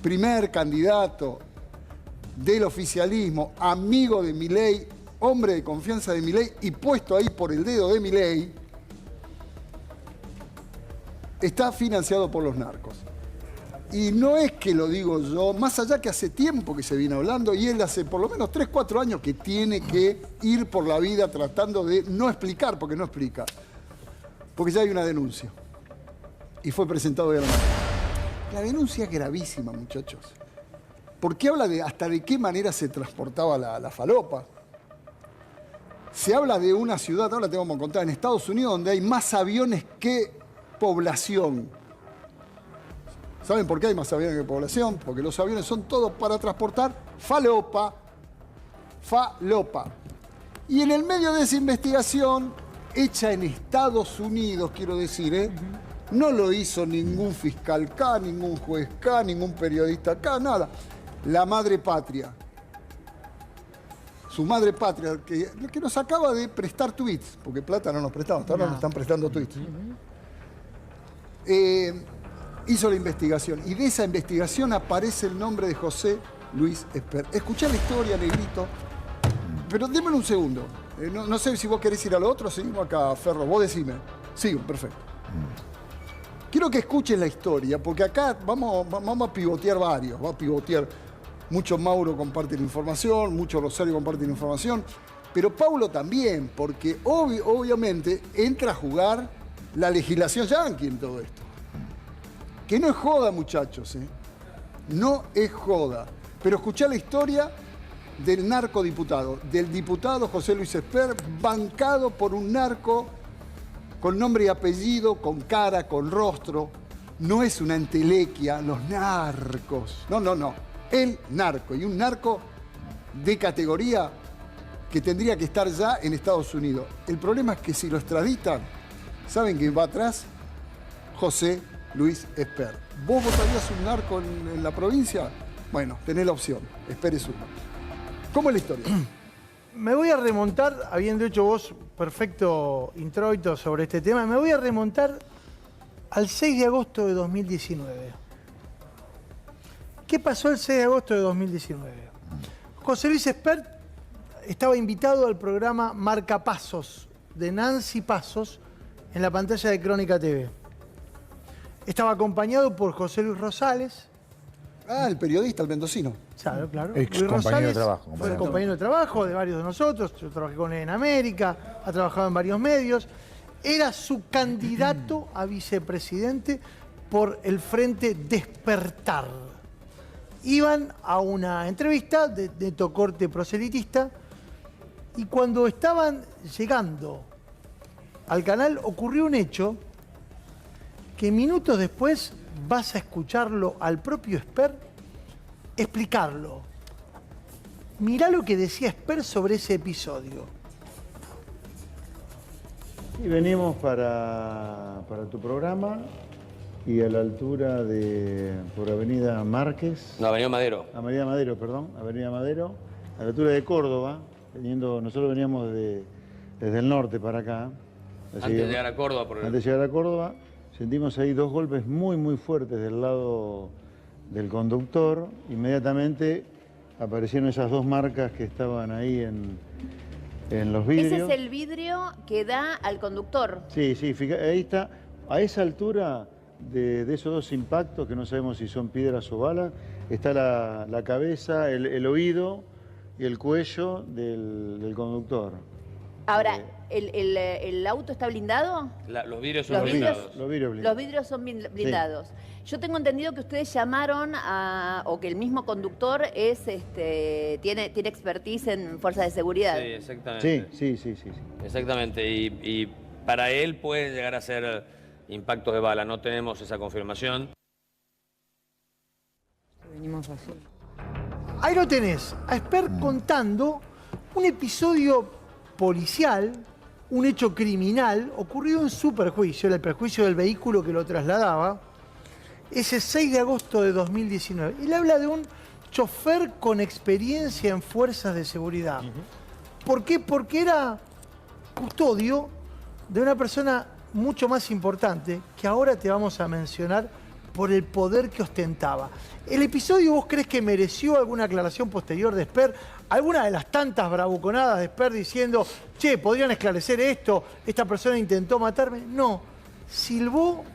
primer candidato del oficialismo, amigo de Milei, hombre de confianza de Milei y puesto ahí por el dedo de Milei, está financiado por los narcos. Y no es que lo digo yo, más allá que hace tiempo que se viene hablando, y él hace por lo menos 3, 4 años que tiene que ir por la vida tratando de no explicar, porque no explica. Porque ya hay una denuncia. Y fue presentado de la mano. La denuncia es gravísima, muchachos. Porque habla de hasta de qué manera se transportaba la falopa. Se habla de una ciudad, ahora te vamos a contar, en Estados Unidos, donde hay más aviones que población. ¿Saben por qué hay más aviones que población? Porque los aviones son todos para transportar falopa. Falopa. Y en el medio de esa investigación, hecha en Estados Unidos, quiero decir, no lo hizo ningún fiscal acá, ningún juez acá, ningún periodista acá, nada. La madre patria. Su madre patria, que nos acaba de prestar tweets, porque plata no nos prestamos, hasta ahora nos están prestando tweets. Hizo la investigación y de esa investigación aparece el nombre de José Luis Esper. Escuchá la historia, negrito, pero déme un segundo. No sé si vos querés ir a lo otro, seguimos acá, Ferro, vos decime. Sigo, perfecto. Quiero que escuches la historia, porque acá vamos a pivotear varios. Va a pivotear, mucho Mauro comparte la información, mucho Rosario comparte la información, pero Paulo también, porque obviamente entra a jugar la legislación yanqui en todo esto. Que no es joda, muchachos, no es joda. Pero escuchá la historia del narcodiputado, del diputado José Luis Esper, bancado por un narco con nombre y apellido, con cara, con rostro. No es una entelequia, los narcos. No. El narco. Y un narco de categoría que tendría que estar ya en Estados Unidos. El problema es que si lo extraditan, ¿saben quién va atrás? José Luis Esper. ¿Vos votarías un narco en la provincia? Bueno, tenés la opción. Esper es uno. ¿Cómo es la historia? Me voy a remontar, habiendo hecho vos perfecto introito sobre este tema, me voy a remontar al 6 de agosto de 2019. ¿Qué pasó el 6 de agosto de 2019? José Luis Esper estaba invitado al programa Marcapasos de Nancy Pasos en la pantalla de Crónica TV. Estaba acompañado por José Luis Rosales. Ah, el periodista, el mendocino. Claro. Ex Luis compañero de Rosales trabajo. fue compañero de trabajo de varios de nosotros. Yo trabajé con él en América, ha trabajado en varios medios. Era su candidato a vicepresidente por el Frente Despertar. Iban a una entrevista de neto corte proselitista y cuando estaban llegando al canal ocurrió un hecho que minutos después vas a escucharlo al propio Esper explicarlo. Mirá lo que decía Esper sobre ese episodio. Y venimos para tu programa y a la altura por Avenida Márquez. No, Avenida Madero. Avenida Madero, perdón. Avenida Madero, a la altura de Córdoba. Nosotros veníamos desde el norte para acá. Antes de llegar a Córdoba. Antes de llegar a Córdoba, sentimos ahí 2 golpes muy fuertes del lado del conductor. Inmediatamente aparecieron esas 2 marcas que estaban ahí en los vidrios. Ese es el vidrio que da al conductor. Sí, ahí está. A esa altura de esos 2 impactos, que no sabemos si son piedras o balas, está la cabeza, el oído y el cuello del conductor. Ahora, ¿el auto está blindado? Los vidrios son blindados. Los vidrios blindados. Los vidrios son blindados. Sí. Yo tengo entendido que ustedes llamaron o que el mismo conductor tiene expertise en fuerzas de seguridad. Sí, exactamente. Sí. Exactamente. Y para él puede llegar a ser impactos de bala. No tenemos esa confirmación. Venimos así. Ahí lo tenés, a Esper contando un episodio policial, un hecho criminal ocurrido en su perjuicio, el perjuicio del vehículo que lo trasladaba, ese 6 de agosto de 2019. Él habla de un chofer con experiencia en fuerzas de seguridad. ¿Por qué? Porque era custodio de una persona mucho más importante que ahora te vamos a mencionar por el poder que ostentaba. ¿El episodio vos crees que mereció alguna aclaración posterior de Esper? ¿Alguna de las tantas bravuconadas de Esper diciendo, che, podrían esclarecer esto, esta persona intentó matarme? No. Silbó,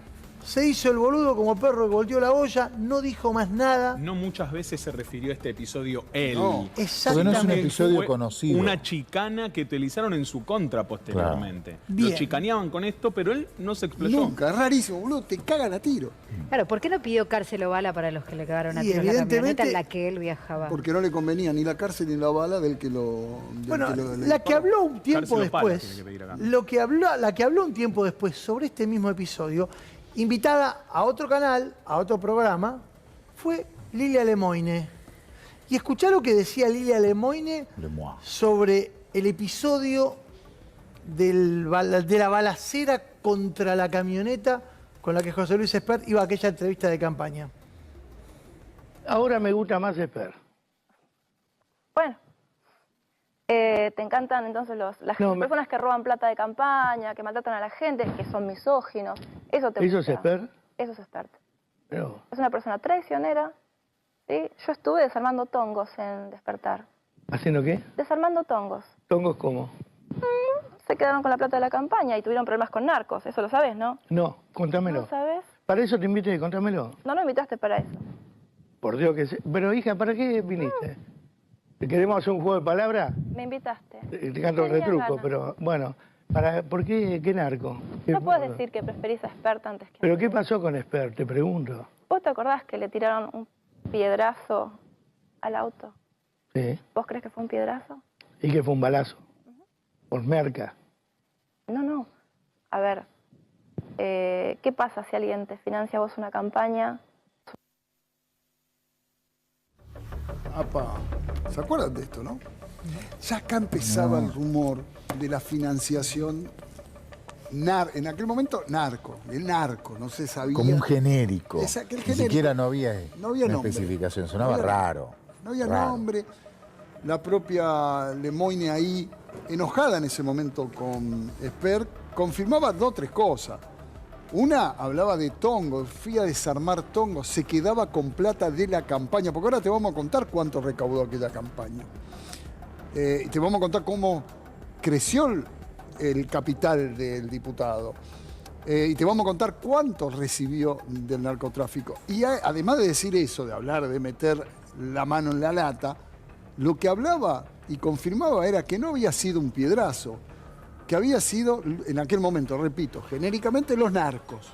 se hizo el boludo como perro que volteó la olla, no dijo más nada. No muchas veces se refirió a este episodio él. No. Exactamente. Porque no es un episodio Fue conocido. Una chicana que utilizaron en su contra posteriormente. Bien. Lo chicaneaban con esto, pero él no se explayó. Nunca, es rarísimo, boludo, te cagan a tiro. Claro, ¿por qué no pidió cárcel o bala para los que le cagaron a Y tiro en la evidentemente- camioneta en la que él viajaba? Porque no le convenía ni la cárcel ni la bala del que lo... del Bueno, que lo- le la que disparó. habló un tiempo Cárcel o pala después, tiene que pedir acá. la que habló un tiempo después sobre este mismo episodio, invitada a otro canal, a otro programa, fue Lilia Lemoine. Y escuchá lo que decía Lilia Lemoine Lemoine. sobre el episodio de la balacera contra la camioneta con la que José Luis Esper iba a aquella entrevista de campaña. Ahora me gusta más Esper. Bueno, te encantan entonces las No, personas que roban plata de campaña, que maltratan a la gente, que son misóginos. Eso te ¿Eso gusta. es Esper? Eso es Esper. Pero, Es una persona traicionera. ¿Sí? Yo estuve desarmando tongos en Despertar. ¿haciendo qué? Desarmando tongos. ¿Tongos cómo? Se quedaron con la plata de la campaña y tuvieron problemas con narcos. Eso lo sabes, ¿no? No, contámelo. ¿No sabes? ¿Para eso te invité? Contámelo. No lo invitaste para eso. Por Dios que sé. Pero hija, ¿para qué viniste? ¿Te queremos hacer un juego de palabras? Me invitaste. Te canto el Tenía retruco, ganas. pero bueno. ¿Por qué? ¿Qué narco? No puedes decir que preferís a Expert antes que a ¿Pero mí. qué pasó con Esper? Te pregunto. ¿Vos te acordás que le tiraron un piedrazo al auto? Sí. ¿Vos crees que fue un piedrazo? Y que fue un balazo. Por merca. No. A ver, ¿qué pasa si alguien te financia a vos una campaña? Apa, ¿se acuerdan de esto, no? Ya acá empezaba el rumor de la financiación, en aquel momento, el narco, no se sabía. Como un genérico. Que el Ni genérico. siquiera no había una nombre. especificación, sonaba No había- raro. No había raro. nombre. La propia Lemoine ahí, enojada en ese momento con Esper, confirmaba 2 o 3 cosas. Una, hablaba de Tongo, fui a desarmar Tongo, se quedaba con plata de la campaña, porque ahora te vamos a contar cuánto recaudó aquella campaña. Te vamos a contar cómo creció el capital del diputado. Y te vamos a contar cuánto recibió del narcotráfico. Y además de decir eso, de hablar, de meter la mano en la lata, lo que hablaba y confirmaba era que no había sido un piedrazo, que había sido, en aquel momento, repito, genéricamente los narcos.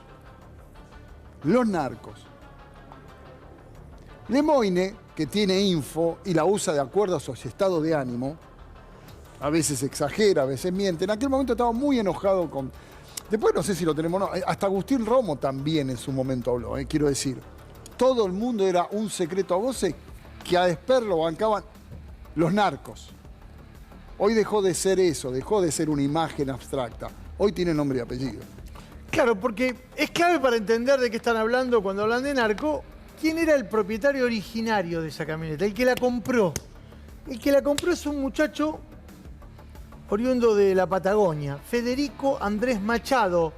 Los narcos. Lemoine, que tiene info y la usa de acuerdo a su estado de ánimo, a veces exagera, a veces miente. En aquel momento estaba muy enojado con... Después no sé si lo tenemos o no. Hasta Agustín Romo también en su momento habló, quiero decir. Todo el mundo era un secreto a voces que a Esper lo bancaban los narcos. Hoy dejó de ser eso, dejó de ser una imagen abstracta. Hoy tiene nombre y apellido. Claro, porque es clave para entender de qué están hablando cuando hablan de narco, quién era el propietario originario de esa camioneta, el que la compró. El que la compró es un muchacho oriundo de la Patagonia, Federico Andrés Machado.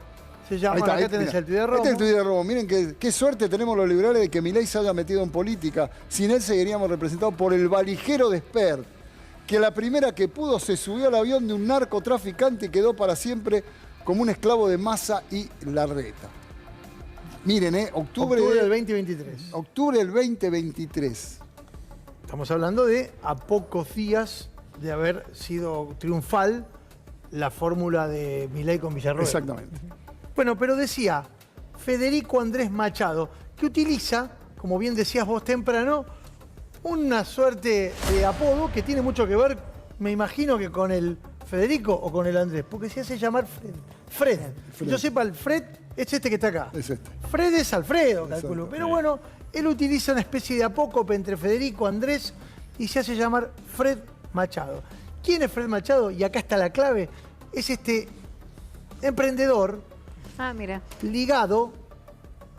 Se llama, Ahí está, acá tenés mirá. el tuit de Romo. Este es el tuit de Romo. Miren qué suerte tenemos los liberales de que Milei se haya metido en política. Sin él seguiríamos representados por el valijero de Esper, que la primera que pudo se subió al avión de un narcotraficante y quedó para siempre como un esclavo de Massa y Larreta. Miren, octubre del del 2023. Octubre del 2023. Estamos hablando de a pocos días de haber sido triunfal la fórmula de Milei con Villarroel. Exactamente. Bueno, pero decía Federico Andrés Machado, que utiliza, como bien decías vos temprano, una suerte de apodo que tiene mucho que ver, me imagino que con el Federico o con el Andrés, porque se hace llamar Fred. Fred. Yo sepa, el Fred es este que está acá. Es este. Fred es Alfredo, calculo. Exacto. Pero bueno, él utiliza una especie de apócope entre Federico, Andrés y se hace llamar Fred Machado. ¿Quién es Fred Machado? Y acá está la clave. Es este emprendedor Ah, mira. ligado,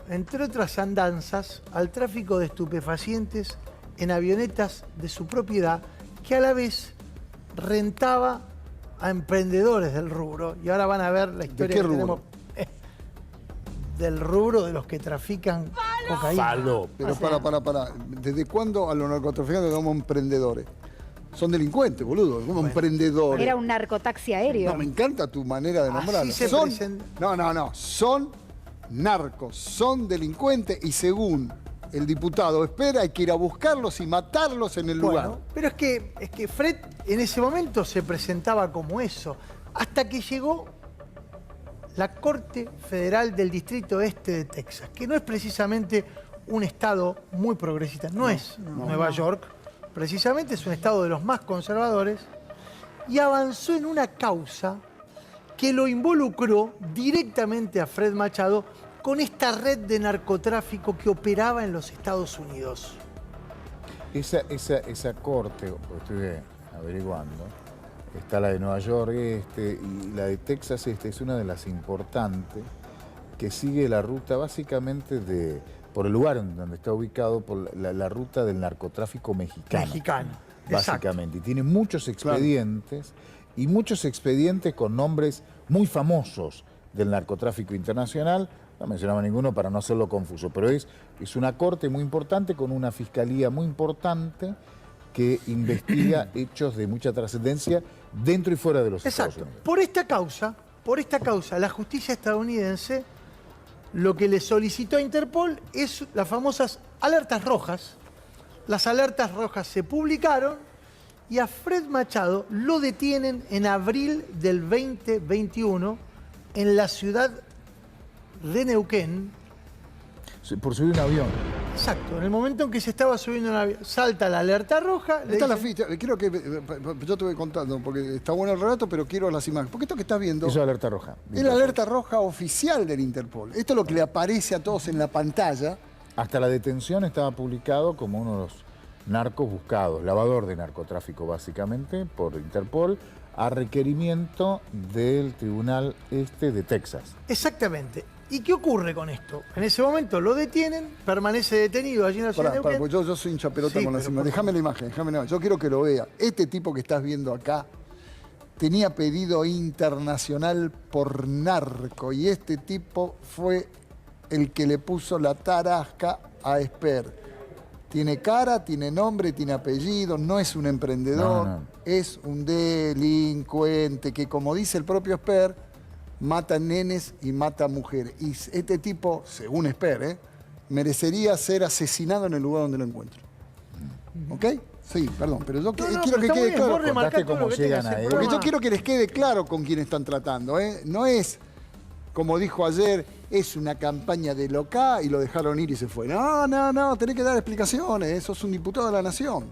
entre otras andanzas, al tráfico de estupefacientes en avionetas de su propiedad, que a la vez rentaba a emprendedores del rubro. Y ahora van a ver la historia qué que rubro? tenemos del rubro de los que trafican cocaína. Falo. Pero para. ¿Desde cuándo a los narcotraficantes como emprendedores? Son delincuentes, boludo, como emprendedores. Era un narcotaxi aéreo. No, me encanta tu manera de nombrarlo. se Son, presenta. no, son narcos, son delincuentes y según el diputado espera hay que ir a buscarlos y matarlos en el lugar. Bueno, pero es que Fred en ese momento se presentaba como eso, hasta que llegó la Corte Federal del Distrito Este de Texas, que no es precisamente un estado muy progresista, no es Nueva York, precisamente es un estado de los más conservadores, y avanzó en una causa que lo involucró directamente a Fred Machado con esta red de narcotráfico que operaba en los Estados Unidos. Esa corte, estuve averiguando, está la de Nueva York y la de Texas es una de las importantes que sigue la ruta básicamente por el lugar en donde está ubicado, por la ruta del narcotráfico mexicano. Básicamente. Y tiene muchos expedientes y muchos expedientes con nombres muy famosos del narcotráfico internacional. No mencionaba ninguno para no hacerlo confuso, pero es una corte muy importante con una fiscalía muy importante que investiga hechos de mucha trascendencia dentro y fuera de los Estados Unidos. Por esta causa, la justicia estadounidense lo que le solicitó a Interpol es las famosas alertas rojas. Las alertas rojas se publicaron y a Fred Machado lo detienen en abril del 2021 en la ciudad de Neuquén. Por subir un avión. Exacto, en el momento en que se estaba subiendo un avión, salta la alerta roja. Está la ficha, quiero que, yo te voy contando, porque está bueno el relato, pero quiero las imágenes. Porque esto que estás viendo Eso es alerta roja. es la alerta roja oficial del Interpol. Esto es lo que le aparece a todos en la pantalla. Hasta la detención estaba publicado como uno de los narcos buscados, lavador de narcotráfico básicamente, por Interpol, a requerimiento del Tribunal Este de Texas. Exactamente. ¿Y qué ocurre con esto? En ese momento lo detienen, permanece detenido allí en la ciudad de Neuquén. Yo soy hincha pelota con las imágenes. Déjame la imagen, yo quiero que lo vea. Este tipo que estás viendo acá tenía pedido internacional por narco y este tipo fue el que le puso la tarasca a Esper. Tiene cara, tiene nombre, tiene apellido, no es un emprendedor, es un delincuente que, como dice el propio Esper, mata nenes y mata mujeres. Y este tipo, según Esper, merecería ser asesinado en el lugar donde lo encuentro. ¿Ok? Sí, perdón, pero yo quiero que quede claro. Porque yo quiero que les quede claro con quién están tratando. No es, como dijo ayer, es una campaña de loca y lo dejaron ir y se fue. No, tenés que dar explicaciones. Sos un diputado de la Nación.